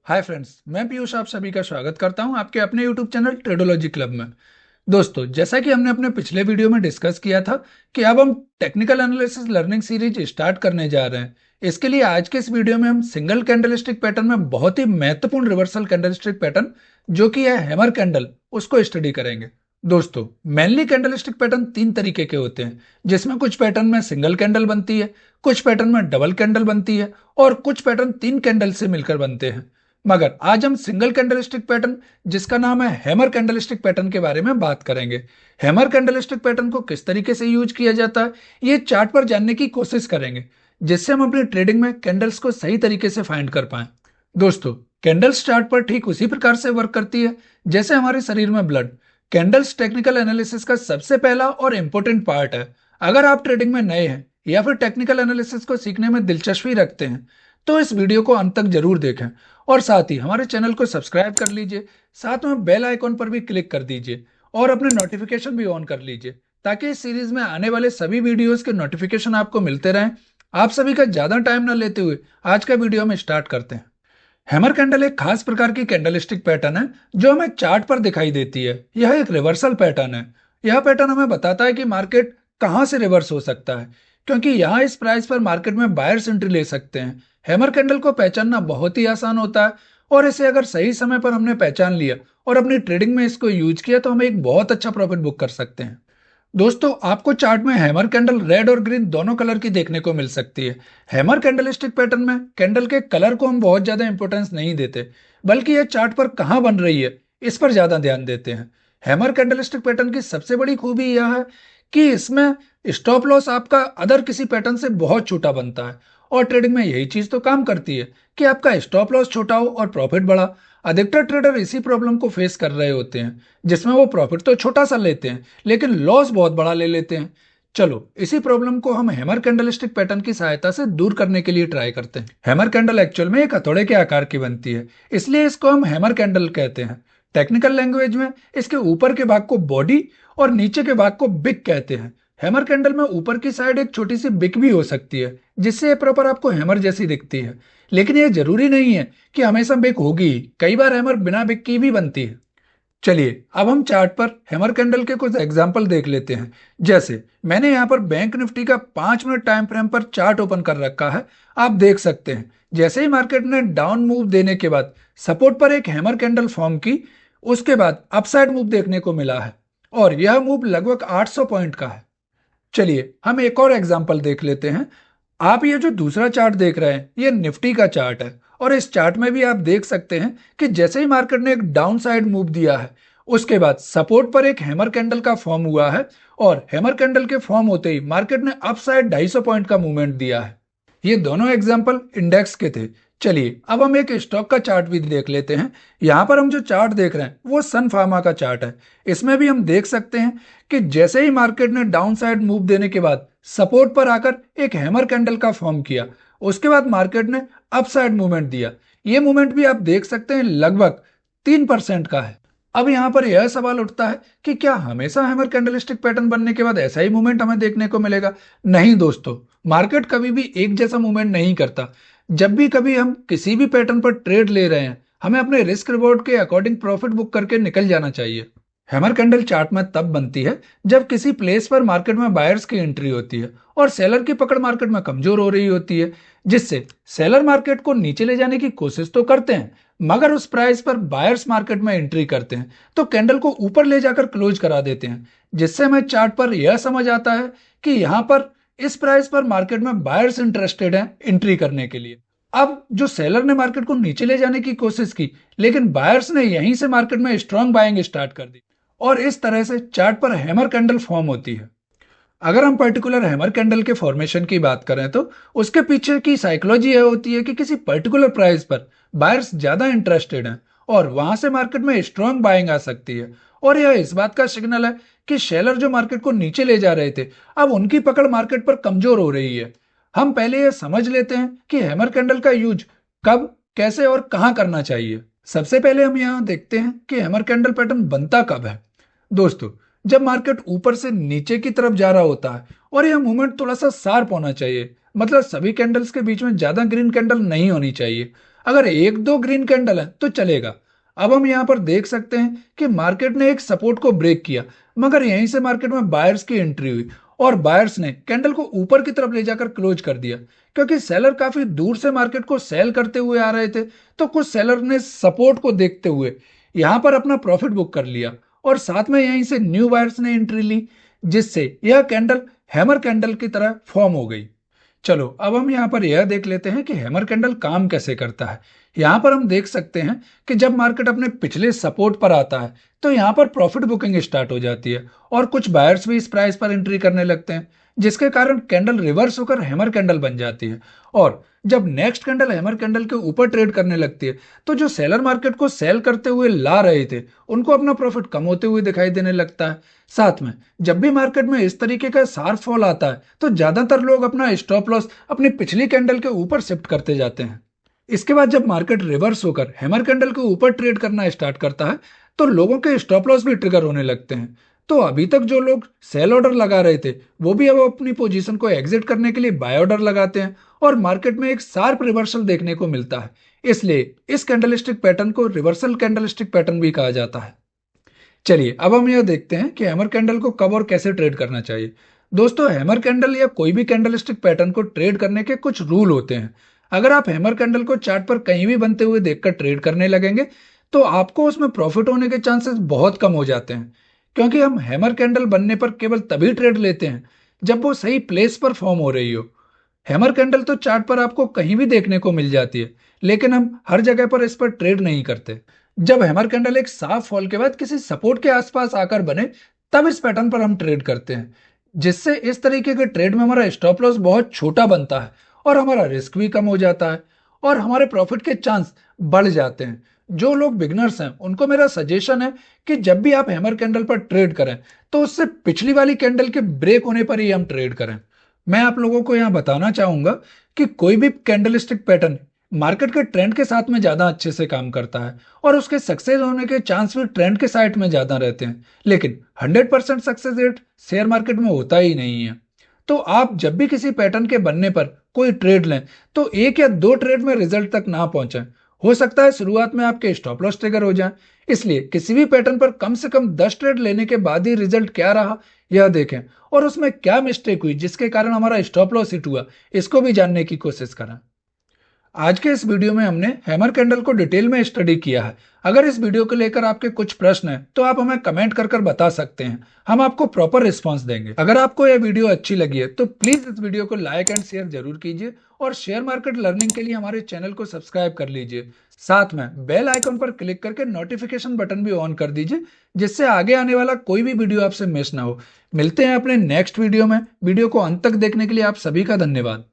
Hi friends, मैं पीयूष आप सभी का स्वागत करता हूं आपके अपने यूट्यूब चैनल ट्रेडोलॉजी क्लब में। दोस्तों, जैसा कि हमने अपने पिछले वीडियो में डिस्कस किया था कि अब हम technical analysis learning series start करने जा रहे हैं। इसके लिए आज के इस वीडियो में हम सिंगल कैंडलस्टिक पैटर्न में बहुत ही महत्वपूर्ण रिवर्सल कैंडलस्टिक पैटर्न जो कि है हैमर कैंडल, उसको स्टडी करेंगे। दोस्तों, मेनली कैंडलस्टिक पैटर्न तीन तरीके के होते हैं, जिसमें कुछ पैटर्न में सिंगल कैंडल बनती है, कुछ पैटर्न में डबल कैंडल बनती है और कुछ पैटर्न तीन कैंडल से मिलकर बनते हैं। मगर आज हम सिंगल कैंडलस्टिक पैटर्न, जिसका नाम है हैमर कैंडलस्टिक पैटर्न के बारे में बात करेंगे। हैमर कैंडलस्टिक पैटर्न को किस तरीके से यूज किया जाता है, ये चार्ट पर जानने की कोशिश करेंगे, जिससे हम अपनी ट्रेडिंग में कैंडल्स को सही तरीके से फाइंड कर पाए। दोस्तों, कैंडल्स चार्ट पर ठीक उसी प्रकार से वर्क करती है जैसे हमारे शरीर में ब्लड। कैंडल्स टेक्निकल एनालिसिस का सबसे पहला और इंपॉर्टेंट पार्ट है। अगर आप ट्रेडिंग में नए हैं या फिर टेक्निकल एनालिसिस को सीखने में दिलचस्पी रखते हैं तो इस वीडियो को अंत तक जरूर देखें और साथ ही हमारे चैनल को सब्सक्राइब कर लीजिए। साथ में बेल आइकॉन पर भी क्लिक कर दीजिए और अपने नोटिफिकेशन भी ऑन कर लीजिए, ताकि इस सीरीज में आने वाले सभी वीडियोस के नोटिफिकेशन आपको मिलते रहें। आप सभी का ज्यादा टाइम न लेते हुए आज का वीडियो में स्टार्ट करते हैं। हैमर कैंडल एक खास प्रकार की कैंडलस्टिक पैटर्न है जो हमें चार्ट पर दिखाई देती है। यह एक रिवर्सल पैटर्न है। यह पैटर्न हमें बताता है कि मार्केट कहां से रिवर्स हो सकता है, क्योंकि यहाँ इस प्राइस पर मार्केट में बायर्स एंट्री ले सकते हैं। हैमर कैंडल को पहचानना बहुत ही आसान होता है और इसे अगर सही समय पर हमने पहचान लिया और अपनी ट्रेडिंग में इसको यूज किया तो हम एक बहुत अच्छा प्रॉफिट बुक कर सकते हैं। दोस्तों, आपको चार्ट में हैमर कैंडल रेड और ग्रीन दोनों कलर की देखने को मिल सकती है। हैमर कैंडलस्टिक पैटर्न में कैंडल के कलर को हम बहुत ज्यादा इंपॉर्टेंस नहीं देते, बल्कि यह चार्ट पर कहां बन रही है इस पर ज्यादा ध्यान देते हैं। हैमर कैंडलस्टिक पैटर्न की सबसे बड़ी खूबी यह है कि इसमें स्टॉप लॉस आपका अदर किसी पैटर्न से बहुत छोटा बनता है। और ट्रेडिंग में यही चीज तो काम करती है कि आपका स्टॉप लॉस छोटा हो और प्रॉफिट बड़ा। अधिकतर ट्रेडर इसी प्रॉब्लम को फेस कर रहे होते हैं, जिसमें वो प्रॉफिट तो छोटा सा लेते हैं लेकिन लॉस बहुत बड़ा ले लेते हैं। चलो, इसी प्रॉब्लम को हम हैमर कैंडलस्टिक पैटर्न की सहायता से दूर करने के लिए ट्राई करते हैं। हैमर कैंडल एक्चुअल में एक हथौड़े के आकार की बनती है, इसलिए इसको हम हैमर कैंडल कहते हैं। टेक्निकल लैंग्वेज में इसके ऊपर के भाग को बॉडी और नीचे के भाग को बिग कहते हैं। हैमर कैंडल में ऊपर की साइड एक छोटी सी बिक भी हो सकती है, जिससे ये प्रॉपर आपको हैमर जैसी दिखती है। लेकिन ये जरूरी नहीं है कि हमेशा बिक होगी ही। कई बार हैमर बिना बिक की भी बनती है। चलिए, अब हम चार्ट पर हैमर कैंडल के कुछ एग्जाम्पल देख लेते हैं। जैसे मैंने यहाँ पर बैंक निफ्टी का 5 मिनट टाइम फ्रेम पर चार्ट ओपन कर रखा है। आप देख सकते हैं, जैसे ही मार्केट ने डाउन मूव देने के बाद सपोर्ट पर एक हैमर कैंडल फॉर्म की, उसके बाद अपसाइड मूव देखने को मिला है और यह मूव लगभग 800 पॉइंट का है। चलिए, हम एक और एग्जाम्पल देख लेते हैं। आप ये जो दूसरा चार्ट देख रहे हैं, ये निफ्टी का चार्ट है और इस चार्ट में भी आप देख सकते हैं कि जैसे ही मार्केट ने एक डाउन साइड मूव दिया है, उसके बाद सपोर्ट पर एक हैमर कैंडल का फॉर्म हुआ है और हैमर कैंडल के फॉर्म होते ही मार्केट ने अप साइड 250 पॉइंट का मूवमेंट दिया है। ये दोनों एग्जाम्पल इंडेक्स के थे। चलिए, अब हम एक स्टॉक का चार्ट भी देख लेते हैं। यहाँ पर हम जो चार्ट देख रहे हैं वो सन फार्मा का चार्ट है। इसमें भी हम देख सकते हैं कि जैसे ही मार्केट ने डाउन साइड मूव देने के बाद सपोर्ट पर आकर एक हैमर कैंडल का फॉर्म किया, उसके बाद मार्केट ने अप साइड मूवमेंट दिया। ये मूवमेंट भी आप देख सकते हैं लगभग 3% का है। अब यहाँ पर यह सवाल उठता है कि क्या हमेशा हैमर कैंडलस्टिक पैटर्न बनने के बाद ऐसा ही मूवमेंट हमें देखने को मिलेगा? नहीं दोस्तों, मार्केट कभी भी एक जैसा मूवमेंट नहीं करता। जब भी कभी हम किसी भी पैटर्न पर ट्रेड ले रहे हैं, हमें अपने रिस्क रिवॉर्ड के अकॉर्डिंग प्रॉफिट बुक करके निकल जाना चाहिए। हैमर कैंडल चार्ट में तब बनती है जब किसी प्लेस पर मार्केट में बायर्स की एंट्री होती है और सेलर की पकड़ मार्केट में कमजोर हो रही होती है, जिससे सेलर मार्केट को नीचे ले जाने की कोशिश तो करते हैं, मगर उस प्राइस पर बायर्स मार्केट में एंट्री करते हैं तो कैंडल को ऊपर ले जाकर क्लोज करा देते हैं। जिससे हमें चार्ट पर यह समझ आता है कि यहाँ पर इस प्राइस पर मार्केट में बायर्स इंटरेस्टेड हैं एंट्री करने के लिए। अब जो सेलर ने मार्केट को नीचे ले जाने की कोशिश की, लेकिन बायर्स ने यहीं से मार्केट में स्ट्रांग बाइंग स्टार्ट कर दी और इस तरह से चार्ट पर हैमर कैंडल फॉर्म होती है। अगर हम पर्टिकुलर हैमर कैंडल के फॉर्मेशन की बात करें तो उसके पीछे की साइकोलॉजी यह होती है कि किसी पर्टिकुलर प्राइस पर बायर्स ज्यादा इंटरेस्टेड हैं और वहां से मार्केट में स्ट्रांग बाइंग आ सकती है। और यह इस बात का सिग्नल है कि शेलर जो मार्केट को नीचे ले जा रहे थे, अब उनकी पकड़ मार्केट पर कमजोर हो रही है। हम पहले यह समझ लेते हैं कि हैमर कैंडल का यूज कब, कैसे और कहां करना चाहिए। सबसे पहले हम यहां देखते हैं कि हैमर कैंडल पैटर्न बनता कब है। दोस्तों, जब मार्केट ऊपर से नीचे की तरफ जा रहा होता है और यह मूवमेंट थोड़ा सा शार्प होना चाहिए, मतलब सभी कैंडल्स के बीच में ज्यादा ग्रीन कैंडल नहीं होनी चाहिए। अगर एक दो ग्रीन कैंडल है तो चलेगा। अब हम यहाँ पर देख सकते हैं कि मार्केट ने एक सपोर्ट को ब्रेक किया, मगर यहीं से मार्केट में बायर्स की एंट्री हुई और बायर्स ने कैंडल को ऊपर की तरफ ले जाकर क्लोज कर दिया, क्योंकि सेलर काफी दूर से मार्केट को सेल करते हुए आ रहे थे। तो कुछ सेलर ने सपोर्ट को देखते हुए यहां पर अपना प्रॉफिट बुक कर लिया और साथ में यहीं से न्यू बायर्स ने एंट्री ली, जिससे यह कैंडल हैमर कैंडल की तरह फॉर्म हो गई। चलो अब हम यहाँ पर यह देख लेते हैं कि हैमर कैंडल काम कैसे करता है। यहाँ पर हम देख सकते हैं कि जब मार्केट अपने पिछले सपोर्ट पर आता है तो यहाँ पर प्रॉफिट बुकिंग स्टार्ट हो जाती है और कुछ बायर्स भी इस प्राइस पर एंट्री करने लगते हैं, जिसके कारण कैंडल रिवर्स होकर हैमर कैंडल बन जाती है। और जब नेक्स्ट कैंडल हैमर कैंडल के ऊपर ट्रेड करने लगती है तो जो सेलर मार्केट को सेल करते हुए ला रहे थे उनको अपना प्रॉफिट कम होते हुए दिखाई देने लगता है। साथ में जब भी मार्केट में इस तरीके का शार्प फॉल आता है तो ज्यादातर लोग अपना स्टॉप लॉस अपनी पिछली कैंडल के ऊपर शिफ्ट करते जाते हैं। इसके बाद जब मार्केट रिवर्स होकर हैमर कैंडल के ऊपर ट्रेड करना स्टार्ट करता है तो लोगों के स्टॉप लॉस भी ट्रिगर होने लगते हैं। तो अभी तक जो लोग सेल ऑर्डर लगा रहे थे वो भी अब अपनी पोजीशन को एग्जिट करने के लिए बाय ऑर्डर लगाते हैं और मार्केट में एक शार्प रिवर्सल देखने को मिलता है। इसलिए इस कैंडलस्टिक पैटर्न को रिवर्सल कैंडलस्टिक पैटर्न भी कहा जाता है। चलिए अब हम यह देखते हैं कि हैमर कैंडल को कब और कैसे ट्रेड करना चाहिए। दोस्तों, हैमर कैंडल या कोई भी कैंडलस्टिक पैटर्न को ट्रेड करने के कुछ रूल होते हैं। अगर आप हैमर कैंडल को चार्ट पर कहीं भी बनते हुए देखकर ट्रेड करने लगेंगे तो आपको उसमें प्रॉफिट होने के चांसेस बहुत कम हो जाते हैं, क्योंकि हम हैमर कैंडल बनने पर केवल तभी ट्रेड लेते हैं जब वो सही प्लेस पर फॉर्म हो रही हो। हैमर कैंडल तो चार्ट पर आपको कहीं भी देखने को मिल जाती है, लेकिन हम हर जगह पर इस पर ट्रेड नहीं करते। जब हैमर कैंडल एक साफ फॉल के बाद किसी सपोर्ट के आसपास आकर बने तब इस पैटर्न पर हम ट्रेड करते हैं, जिससे इस तरीके के ट्रेड में हमारा स्टॉप लॉस बहुत छोटा बनता है और हमारा रिस्क भी कम हो जाता है और हमारे प्रॉफिट के चांस बढ़ जाते हैं। जो लोग बिगनर्स हैं उनको मेरा सजेशन है कि जब भी आप हैमर कैंडल पर ट्रेड करें तो उससे पिछली वाली कैंडल के ब्रेक होने पर ही हम ट्रेड करें। मैं आप लोगों को यहाँ बताना चाहूंगा कि कोई भी कैंडलस्टिक पैटर्न मार्केट के ट्रेंड के साथ में ज्यादा अच्छे से काम करता है और उसके सक्सेस होने के चांस भी ट्रेंड के साइड में ज्यादा रहते हैं, लेकिन 100% सक्सेस रेट शेयर मार्केट में होता ही नहीं है। तो आप जब भी किसी पैटर्न के बनने पर कोई ट्रेड लें तो एक या दो ट्रेड में रिजल्ट तक ना पहुंचे। हो सकता है शुरुआत में आपके स्टॉप लॉस ट्रिगर हो जाए, इसलिए किसी भी पैटर्न पर कम से कम 10 ट्रेड लेने के बाद ही रिजल्ट क्या रहा यह देखें और उसमें क्या मिस्टेक हुई जिसके कारण हमारा स्टॉप लॉस हिट हुआ इसको भी जानने की कोशिश करें। आज के इस वीडियो में हमने हैमर कैंडल को डिटेल में स्टडी किया है। अगर इस वीडियो को लेकर आपके कुछ प्रश्न हैं तो आप हमें कमेंट कर कर बता सकते हैं, हम आपको प्रॉपर रिस्पांस देंगे। अगर आपको यह वीडियो अच्छी लगी है तो प्लीज इस वीडियो को लाइक एंड शेयर जरूर कीजिए और शेयर मार्केट लर्निंग के लिए हमारे चैनल को सब्सक्राइब कर लीजिए। साथ में बेल आइकन पर क्लिक करके नोटिफिकेशन बटन भी ऑन कर दीजिए, जिससे आगे आने वाला कोई भी वीडियो आपसे मिस ना हो। मिलते हैं अपने नेक्स्ट वीडियो में। वीडियो को अंत तक देखने के लिए आप सभी का धन्यवाद।